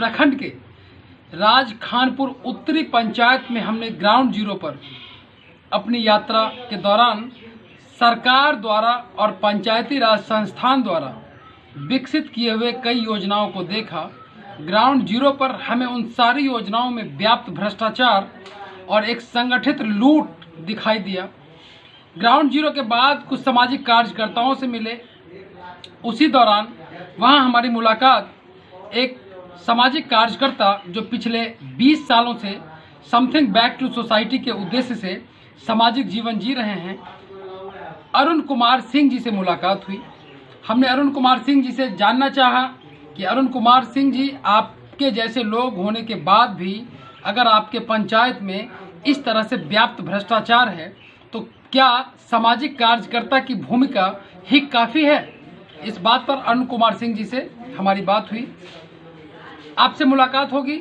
प्रखंड के राज खानपुर उत्तरी पंचायत में हमने ग्राउंड जीरो पर अपनी यात्रा के दौरान सरकार द्वारा और पंचायती राज संस्थान द्वारा विकसित किए हुए कई योजनाओं को देखा। ग्राउंड जीरो पर हमें उन सारी योजनाओं में व्याप्त भ्रष्टाचार और एक संगठित लूट दिखाई दिया। ग्राउंड जीरो के बाद कुछ सामाजिक कार्यकर्ताओं से मिले। उसी दौरान वहां हमारी मुलाकात एक सामाजिक कार्यकर्ता जो पिछले 20 सालों से समथिंग बैक टू सोसाइटी के उद्देश्य से सामाजिक जीवन जी रहे हैं, अरुण कुमार सिंह जी से मुलाकात हुई। हमने अरुण कुमार सिंह जी से जानना चाहा कि अरुण कुमार सिंह जी, आपके जैसे लोग होने के बाद भी अगर आपके पंचायत में इस तरह से व्याप्त भ्रष्टाचार है तो क्या सामाजिक कार्यकर्ता की भूमिका ही काफ़ी है? इस बात पर अरुण कुमार सिंह जी से हमारी बात हुई। आपसे मुलाकात होगी,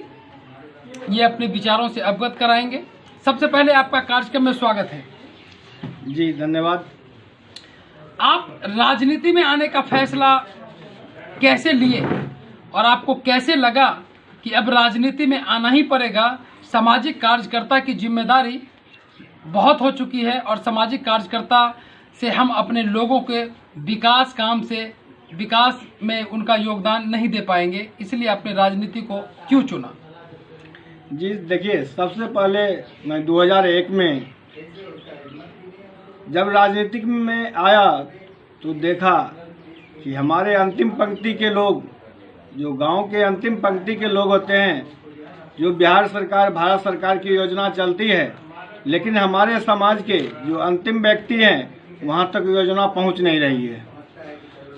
ये अपने विचारों से अवगत कराएंगे। सबसे पहले आपका कार्यक्रम में स्वागत है। जी धन्यवाद। आप राजनीति में आने का फैसला कैसे लिए और आपको कैसे लगा कि अब राजनीति में आना ही पड़ेगा? सामाजिक कार्यकर्ता की जिम्मेदारी बहुत हो चुकी है और सामाजिक कार्यकर्ता से हम अपने लोगों के विकास में उनका योगदान नहीं दे पाएंगे, इसलिए आपने राजनीति को क्यों चुना? जी देखिए, सबसे पहले मैं 2001 में जब राजनीतिक में आया तो देखा कि हमारे अंतिम पंक्ति के लोग, जो गांव के अंतिम पंक्ति के लोग होते हैं, जो भारत सरकार की योजना चलती है, लेकिन हमारे समाज के जो अंतिम व्यक्ति हैं वहां तक योजना पहुंच नहीं रही है।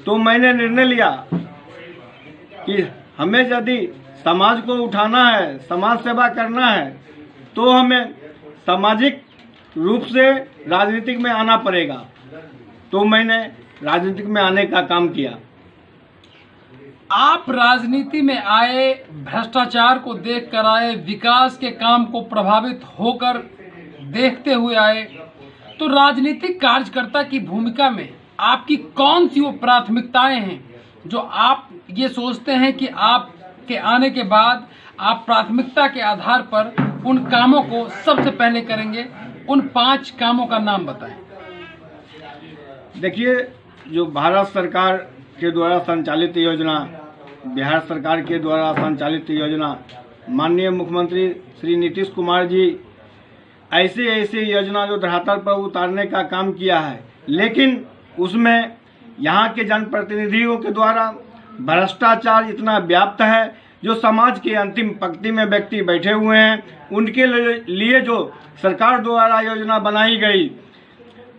तो मैंने निर्णय लिया कि हमें यदि समाज को उठाना है, समाज सेवा करना है, तो हमें सामाजिक रूप से राजनीतिक में आना पड़ेगा। तो मैंने राजनीतिक में आने का काम किया। आप राजनीति में आए, भ्रष्टाचार को देखकर आए, विकास के काम को प्रभावित होकर देखते हुए आए, तो राजनीतिक कार्यकर्ता की भूमिका में आपकी कौन सी वो प्राथमिकताएं हैं जो आप ये सोचते हैं कि आपके आने के बाद आप प्राथमिकता के आधार पर उन कामों को सबसे पहले करेंगे? उन 5 कामों का नाम बताएं। देखिए, जो भारत सरकार के द्वारा संचालित योजना, बिहार सरकार के द्वारा संचालित योजना, माननीय मुख्यमंत्री श्री नीतीश कुमार जी ऐसे योजना जो धरातल पर उतारने का काम किया है, लेकिन उसमें यहाँ के जनप्रतिनिधियों के द्वारा भ्रष्टाचार इतना व्याप्त है। जो समाज के अंतिम पंक्ति में व्यक्ति बैठे हुए हैं, उनके लिए जो सरकार द्वारा योजना बनाई गई,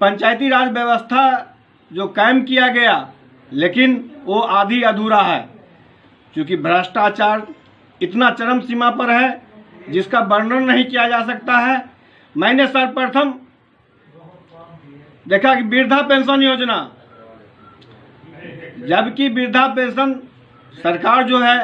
पंचायती राज व्यवस्था जो कायम किया गया, लेकिन वो आधी अधूरा है, क्योंकि भ्रष्टाचार इतना चरम सीमा पर है जिसका वर्णन नहीं किया जा सकता है। मैंने सर्वप्रथम देखा कि वृद्धा पेंशन योजना, जबकि वृद्धा पेंशन सरकार जो है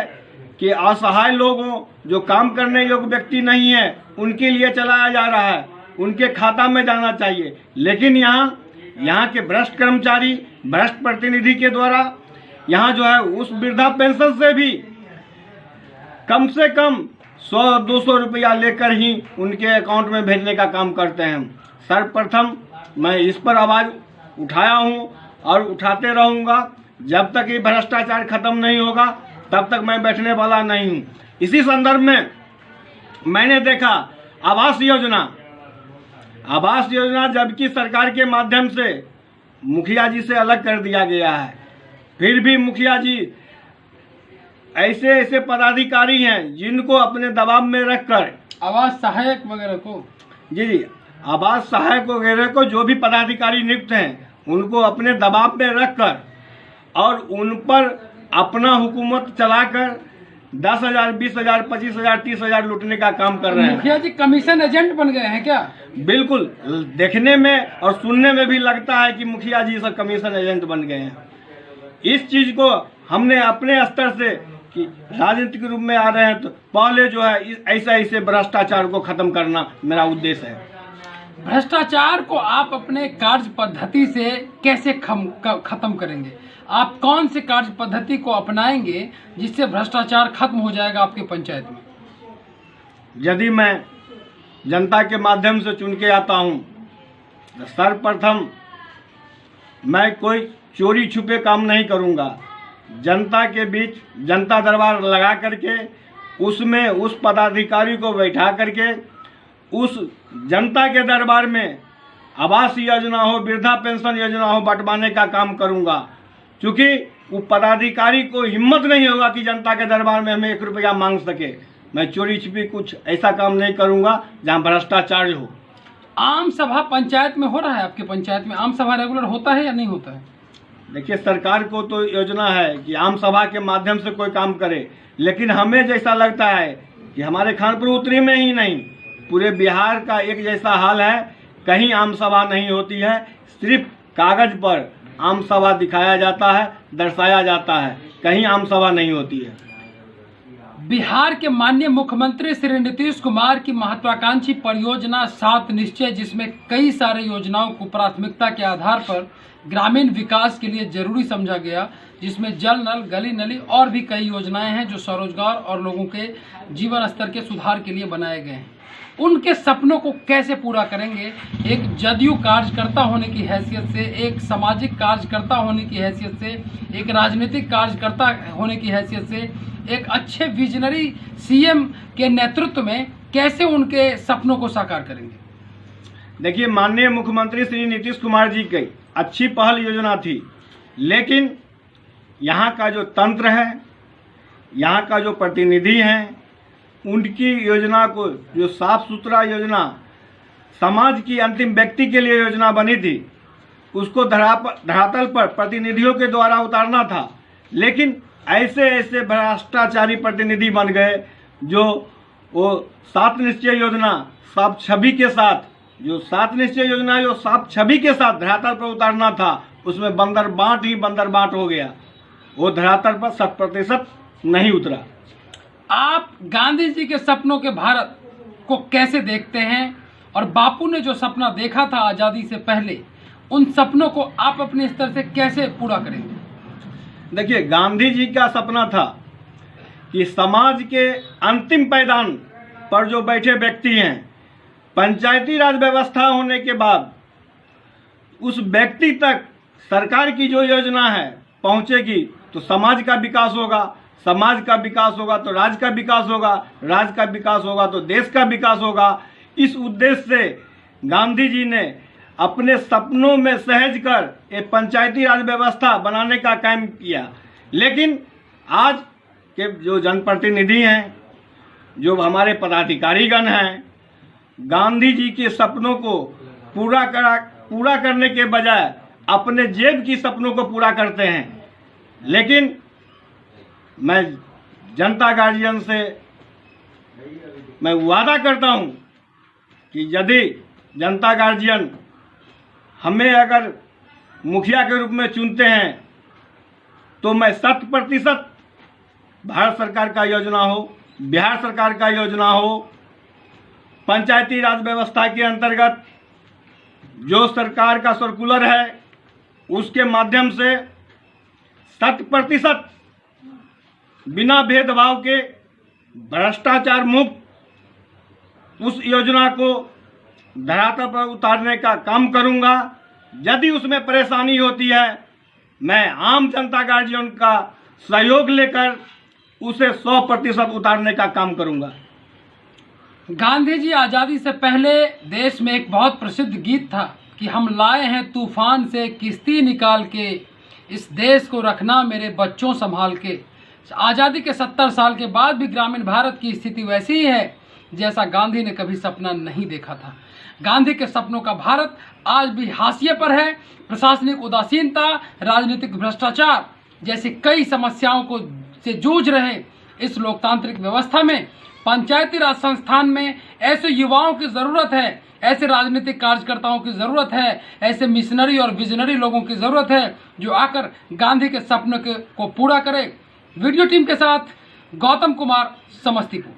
कि असहाय लोगों, जो काम करने योग्य व्यक्ति नहीं है, उनके लिए चलाया जा रहा है, उनके खाता में जाना चाहिए, लेकिन यहाँ के भ्रष्ट कर्मचारी, भ्रष्ट प्रतिनिधि के द्वारा यहाँ जो है उस वृद्धा पेंशन से भी कम से कम 100-200 रुपया लेकर ही उनके अकाउंट में भेजने का काम करते हैं। सर्वप्रथम मैं इस पर आवाज़ उठाया हूँ और उठाते रहूँगा। जब तक ये भ्रष्टाचार खत्म नहीं होगा तब तक मैं बैठने वाला नहीं हूँ। इसी संदर्भ में मैंने देखा आवास योजना जबकि सरकार के माध्यम से मुखिया जी से अलग कर दिया गया है, फिर भी मुखिया जी ऐसे पदाधिकारी हैं जिनको अपने दबाव में रखकर आवास सहायक वगैरह को जी आवास सहायक वगैरह को जो भी पदाधिकारी नियुक्त हैं उनको अपने दबाव में रखकर और उन पर अपना हुकूमत चलाकर 10,000, 20,000, 25,000, 30,000 लूटने का काम कर रहे हैं। मुखिया जी कमीशन एजेंट बन गए हैं क्या? बिल्कुल, देखने में और सुनने में भी लगता है कि मुखिया जी सब कमीशन एजेंट बन गए हैं। इस चीज को हमने अपने स्तर से कि राजनीतिक रूप में आ रहे हैं तो पहले जो है ऐसे भ्रष्टाचार को खत्म करना मेरा उद्देश्य है। भ्रष्टाचार को आप अपने कार्य पद्धति से कैसे खत्म करेंगे? आप कौन से कार्य पद्धति को अपनाएंगे जिससे भ्रष्टाचार खत्म हो जाएगा आपके पंचायत में? यदि मैं जनता के माध्यम से चुन के आता हूं तो सर्वप्रथम मैं कोई चोरी छुपे काम नहीं करूंगा। जनता के बीच जनता दरबार लगा करके उसमें उस पदाधिकारी को बैठा करके उस जनता के दरबार में आवास योजना हो, वृद्धा पेंशन योजना हो, बंटवाने का काम करूंगा। क्योंकि वो पदाधिकारी को हिम्मत नहीं होगा कि जनता के दरबार में हमें 1 रुपया मांग सके। मैं चोरी छिपी कुछ ऐसा काम नहीं करूंगा जहां भ्रष्टाचार हो। आम सभा पंचायत में हो रहा है? आपके पंचायत में आम सभा रेगुलर होता है या नहीं होता है? देखिए, सरकार को तो योजना है कि आम सभा के माध्यम से कोई काम करे, लेकिन हमें जैसा लगता है कि हमारे खानपुर उत्तरी में ही नहीं पूरे बिहार का एक जैसा हाल है। कहीं आम सभा नहीं होती है, सिर्फ कागज पर आम सभा दिखाया जाता है, दर्शाया जाता है, कहीं आम सभा नहीं होती है। बिहार के माननीय मुख्यमंत्री श्री नीतीश कुमार की महत्वाकांक्षी परियोजना 7 निश्चय, जिसमें कई सारे योजनाओं को प्राथमिकता के आधार पर ग्रामीण विकास के लिए जरूरी समझा गया, जिसमें जल नल, गली नली और भी कई योजनाएं हैं जो स्वरोजगार और लोगों के जीवन स्तर के सुधार के लिए बनाए गए हैं। उनके सपनों को कैसे पूरा करेंगे? एक जदयू कार्यकर्ता होने की हैसियत से, एक सामाजिक कार्यकर्ता होने की हैसियत से, एक राजनीतिक कार्यकर्ता होने की हैसियत से, एक अच्छे विजनरी सीएम के नेतृत्व में कैसे उनके सपनों को साकार करेंगे? देखिए, माननीय मुख्यमंत्री श्री नीतीश कुमार जी की अच्छी पहल योजना थी, लेकिन यहाँ का जो तंत्र है, यहाँ का जो प्रतिनिधि हैं, उनकी योजना को, जो साफ सुथरा योजना समाज की अंतिम व्यक्ति के लिए योजना बनी थी, उसको धरातल पर प्रतिनिधियों के द्वारा उतारना था। लेकिन ऐसे ऐसे भ्रष्टाचारी प्रतिनिधि बन गए जो वो 7 निश्चय योजना साफ छवि के साथ, जो 7 निश्चय योजना जो साफ छवि के साथ धरातल पर उतारना था, उसमें बंदर बांट ही बंदर बांट हो गया। वो धरातल पर 100% नहीं उतरा। आप गांधी जी के सपनों के भारत को कैसे देखते हैं, और बापू ने जो सपना देखा था आजादी से पहले, उन सपनों को आप अपने स्तर से कैसे पूरा करेंगे? देखिए, गांधी जी का सपना था कि समाज के अंतिम पायदान पर जो बैठे व्यक्ति हैं, पंचायती राज व्यवस्था होने के बाद उस व्यक्ति तक सरकार की जो योजना है पहुंचेगी तो समाज का विकास होगा, समाज का विकास होगा तो राज्य का विकास होगा, राज्य का विकास होगा तो देश का विकास होगा। इस उद्देश्य से गांधी जी ने अपने सपनों में सहज कर एक पंचायती राज व्यवस्था बनाने का काम किया। लेकिन आज के जो जनप्रतिनिधि हैं, जो हमारे पदाधिकारीगण हैं, गांधी जी के सपनों को पूरा करने के बजाय अपने जेब की सपनों को पूरा करते हैं। लेकिन मैं जनता गार्जियन से मैं वादा करता हूं कि यदि जनता गार्जियन हमें अगर मुखिया के रूप में चुनते हैं तो मैं 100% भारत सरकार का योजना हो, बिहार सरकार का योजना हो, पंचायती राज व्यवस्था के अंतर्गत जो सरकार का सर्कुलर है उसके माध्यम से 100% बिना भेदभाव के भ्रष्टाचार मुक्त उस योजना को धरातल पर उतारने का काम करूंगा। यदि उसमें परेशानी होती है, मैं आम जनता गार्जियन का सहयोग लेकर उसे 100% उतारने का काम करूंगा। गांधी जी आजादी से पहले देश में एक बहुत प्रसिद्ध गीत था कि हम लाए हैं तूफान से किश्ती निकाल के, इस देश को रखना मेरे बच्चों संभाल के। आजादी के 70 साल के बाद भी ग्रामीण भारत की स्थिति वैसी ही है जैसा गांधी ने कभी सपना नहीं देखा था। गांधी के सपनों का भारत आज भी हाशिए पर है। प्रशासनिक उदासीनता, राजनीतिक भ्रष्टाचार जैसी कई समस्याओं को से जूझ रहे इस लोकतांत्रिक व्यवस्था में पंचायती राज संस्थान में ऐसे युवाओं की जरूरत है, ऐसे राजनीतिक कार्यकर्ताओं की जरूरत है, ऐसे मिशनरी और विजनरी लोगों की जरूरत है जो आकर गांधी के सपनों को पूरा करे। वीडियो टीम के साथ गौतम कुमार, समस्तीपुर।